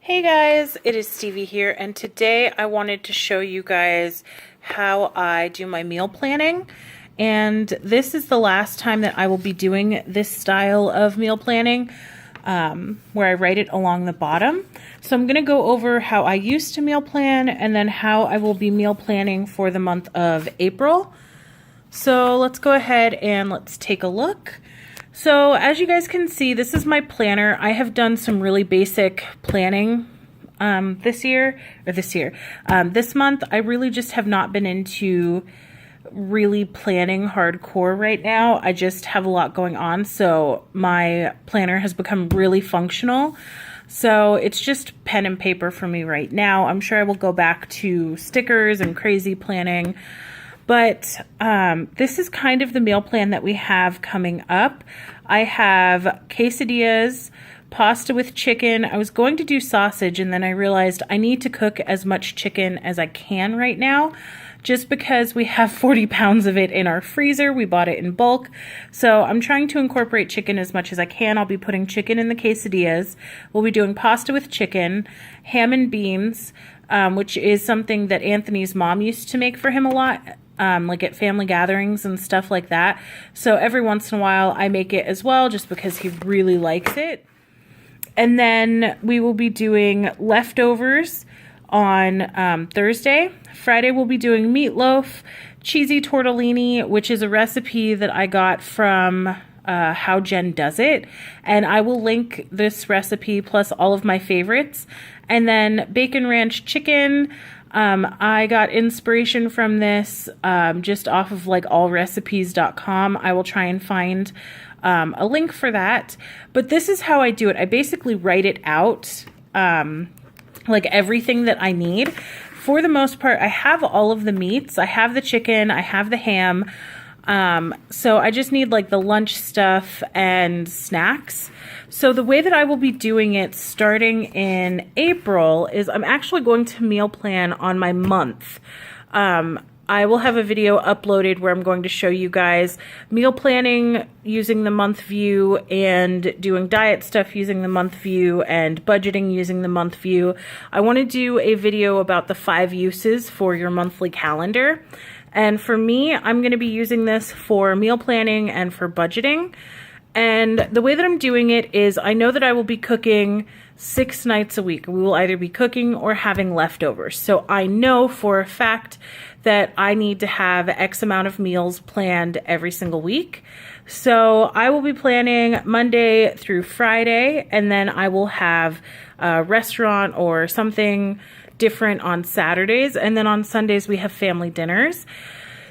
Hey guys, it is Stevie here, and today I wanted to show you guys how I do my meal planning. And this is the last time that I will be doing this style of meal planning, where I write it along the bottom. So I'm going to go over how I used to meal plan and then how I will be meal planning for the month of April. So let's go ahead and let's take a look. So as you guys can see, this is my planner. I have done some really basic planning this month. I really just have not been into really planning hardcore right now. I just have a lot going on, so my planner has become really functional. So it's just pen and paper for me right now. I'm sure I will go back to stickers and crazy planning. But this is kind of the meal plan that we have coming up. I have quesadillas, pasta with chicken. I was going to do sausage, and then I realized I need to cook as much chicken as I can right now, just because we have 40 pounds of it in our freezer. We bought it in bulk. So I'm trying to incorporate chicken as much as I can. I'll be putting chicken in the quesadillas. We'll be doing pasta with chicken, ham and beans, which is something that Anthony's mom used to make for him a lot. Like at family gatherings and stuff like that. So every once in a while I make it as well, just because he really likes it. And then we will be doing leftovers on Thursday. Friday we'll be doing meatloaf, cheesy tortellini, which is a recipe that I got from How Jen Does It. And I will link this recipe plus all of my favorites. And then bacon ranch chicken. I got inspiration from this just off of like allrecipes.com. I will try and find a link for that. But this is how I do it. I basically write it out, like everything that I need. For the most part, I have all of the meats. I have the chicken, I have the ham. So I just need like the lunch stuff and snacks. So the way that I will be doing it starting in April is I'm actually going to meal plan on my month. I will have a video uploaded where I'm going to show you guys meal planning using the month view and doing diet stuff using the month view and budgeting using the month view. I want to do a video about the 5 uses for your monthly calendar. And for me, I'm going to be using this for meal planning and for budgeting. And the way that I'm doing it is I know that I will be cooking 6 nights a week. We will either be cooking or having leftovers. So I know for a fact that I need to have X amount of meals planned every single week. So I will be planning Monday through Friday, and then I will have a restaurant or something different on Saturdays. And then on Sundays we have family dinners.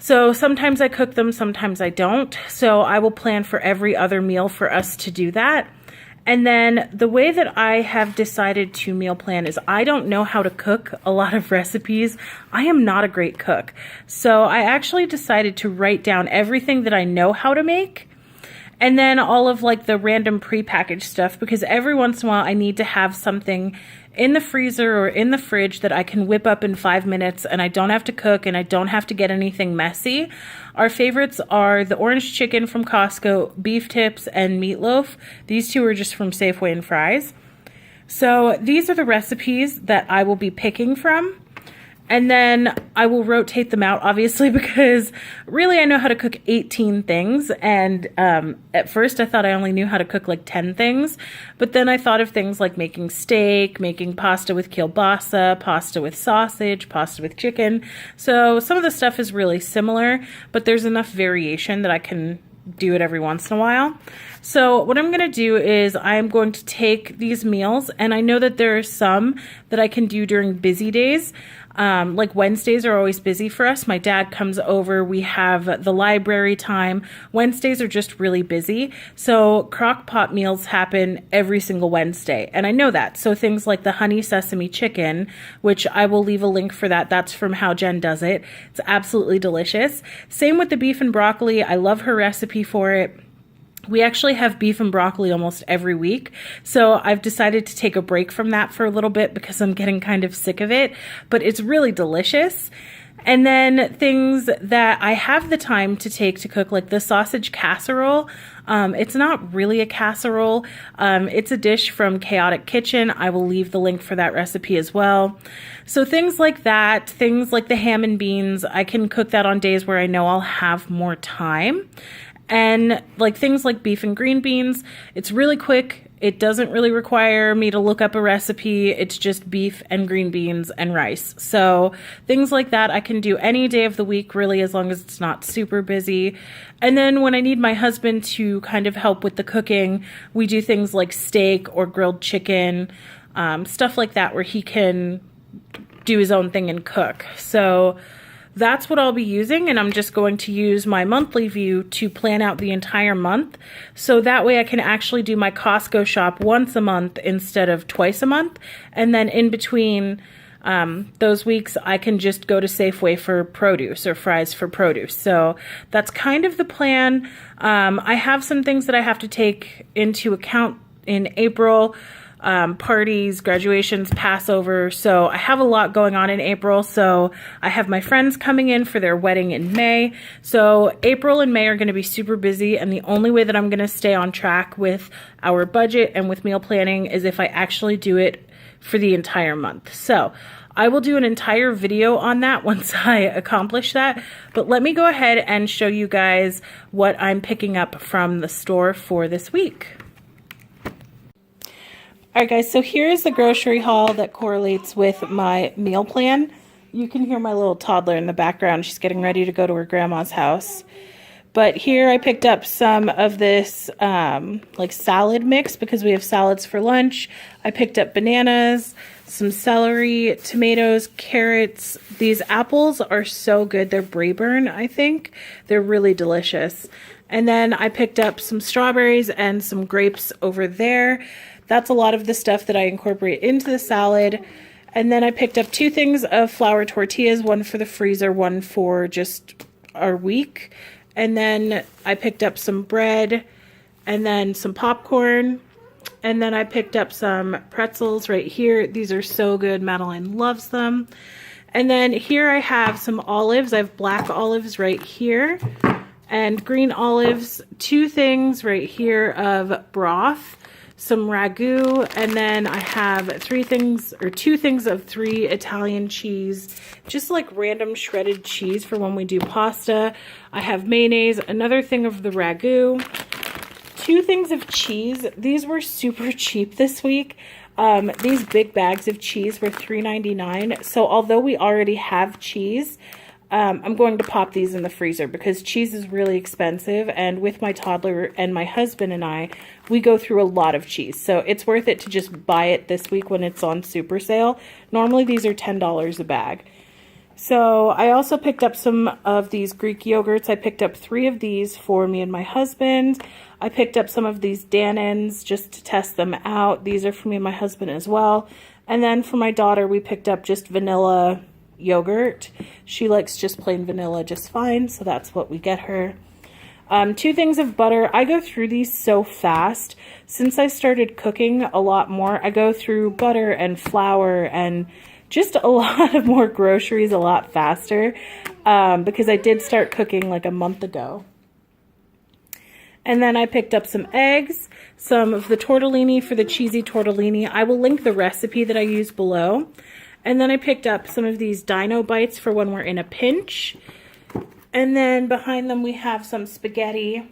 So sometimes I cook them, sometimes I don't. So I will plan for every other meal for us to do that. And then the way that I have decided to meal plan is I don't know how to cook a lot of recipes. I am not a great cook. So I actually decided to write down everything that I know how to make, and then all of like the random prepackaged stuff, because every once in a while I need to have something in the freezer or in the fridge that I can whip up in 5 minutes, and I don't have to cook and I don't have to get anything messy. Our favorites are the orange chicken from Costco, beef tips, and meatloaf. These two are just from Safeway and Fry's. So these are the recipes that I will be picking from. And then I will rotate them out, obviously, because really I know how to cook 18 things. And at first I thought I only knew how to cook like 10 things. But then I thought of things like making steak, making pasta with kielbasa, pasta with sausage, pasta with chicken. So some of the stuff is really similar, but there's enough variation that I can do it every once in a while. So what I'm going to do is I'm going to take these meals, and I know that there are some that I can do during busy days. Like Wednesdays are always busy for us. My dad comes over. We have the library time. Wednesdays are just really busy. So crock pot meals happen every single Wednesday. And I know that. So things like the honey sesame chicken, which I will leave a link for that. That's from How Jen Does It. It's absolutely delicious. Same with the beef and broccoli. I love her recipe for it. We actually have beef and broccoli almost every week, so I've decided to take a break from that for a little bit because I'm getting kind of sick of it, but it's really delicious. And then things that I have the time to take to cook, like the sausage casserole. It's not really a casserole. It's a dish from Chaotic Kitchen. I will leave the link for that recipe as well. So things like that, things like the ham and beans, I can cook that on days where I know I'll have more time. And like things like beef and green beans, it's really quick. It doesn't really require me to look up a recipe. It's just beef and green beans and rice. So things like that I can do any day of the week, really, as long as it's not super busy. And then when I need my husband to kind of help with the cooking, we do things like steak or grilled chicken, stuff like that, where he can do his own thing and cook. So that's what I'll be using, and I'm just going to use my monthly view to plan out the entire month. So that way I can actually do my Costco shop once a month instead of twice a month. And then in between those weeks, I can just go to Safeway for produce or Fry's for produce. So that's kind of the plan. I have some things that I have to take into account in April. Parties, graduations, Passover. So I have a lot going on in April. So I have my friends coming in for their wedding in May. So April and May are going to be super busy. And the only way that I'm going to stay on track with our budget and with meal planning is if I actually do it for the entire month. So I will do an entire video on that once I accomplish that. But let me go ahead and show you guys what I'm picking up from the store for this week. All right, guys, so here's the grocery haul that correlates with my meal plan. You can hear my little toddler in the background. She's getting ready to go to her grandma's house. But here I picked up some of this like salad mix because we have salads for lunch. I picked up bananas, some celery, tomatoes, carrots. These apples are so good. They're Braeburn, I think. They're really delicious. And then I picked up some strawberries and some grapes over there. That's a lot of the stuff that I incorporate into the salad. And then I picked up 2 things of flour tortillas, one for the freezer, one for just our week. And then I picked up some bread and then some popcorn. And then I picked up some pretzels right here. These are so good. Madeline loves them. And then here I have some olives. I have black olives right here and green olives. 2 things right here of broth, some ragu, and then I have 2 things of 3 Italian cheese, just like random shredded cheese for when we do pasta. I have mayonnaise, another thing of the ragu, 2 things of cheese. These were super cheap this week. These big bags of cheese were $3.99. So although we already have cheese, I'm going to pop these in the freezer because cheese is really expensive, and with my toddler and my husband and I, we go through a lot of cheese. So it's worth it to just buy it this week when it's on super sale. Normally these are $10 a bag. So I also picked up some of these Greek yogurts. I picked up 3 of these for me and my husband. I picked up some of these Danons just to test them out. These are for me and my husband as well. And then for my daughter, we picked up just vanilla yogurt. She likes just plain vanilla just fine, so that's what we get her. 2 things of butter. I go through these so fast. Since I started cooking a lot more, I go through butter and flour and just a lot of more groceries a lot faster because I did start cooking like a month ago. And then I picked up some eggs, some of the tortellini for the cheesy tortellini. I will link the recipe that I use below. And then I picked up some of these Dino Bites for when we're in a pinch. And then behind them we have some spaghetti.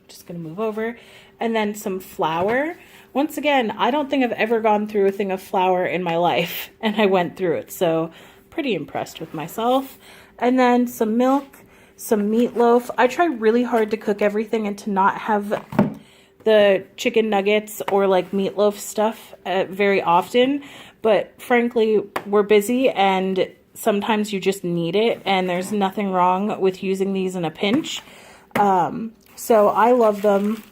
Just going to move over. And then some flour. Once again, I don't think I've ever gone through a thing of flour in my life. And I went through it. So pretty impressed with myself. And then some milk, some meatloaf. I try really hard to cook everything and to not have the chicken nuggets or like meatloaf stuff very often. But frankly, we're busy and sometimes you just need it, and there's nothing wrong with using these in a pinch. So I love them.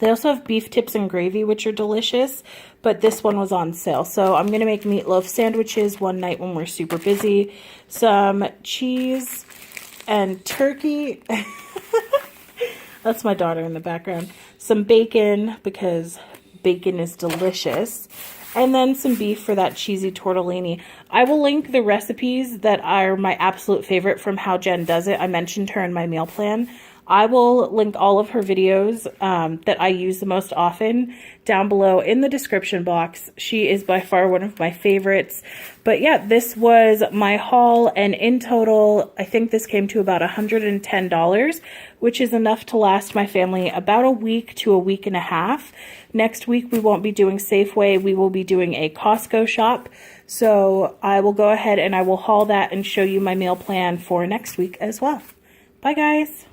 They also have beef tips and gravy, which are delicious, but this one was on sale. So I'm going to make meatloaf sandwiches one night when we're super busy. Some cheese and turkey. That's my daughter in the background. Some bacon, because bacon is delicious. and then some beef for that cheesy tortellini. I will link the recipes that are my absolute favorite from How Jen Does It. I mentioned her in my meal plan. I will link all of her videos that I use the most often down below in the description box. She is by far one of my favorites. But yeah, this was my haul, and in total, I think this came to about $110, which is enough to last my family about a week to a week and a half. Next week, we won't be doing Safeway. We will be doing a Costco shop. So I will go ahead and I will haul that and show you my meal plan for next week as well. Bye, guys.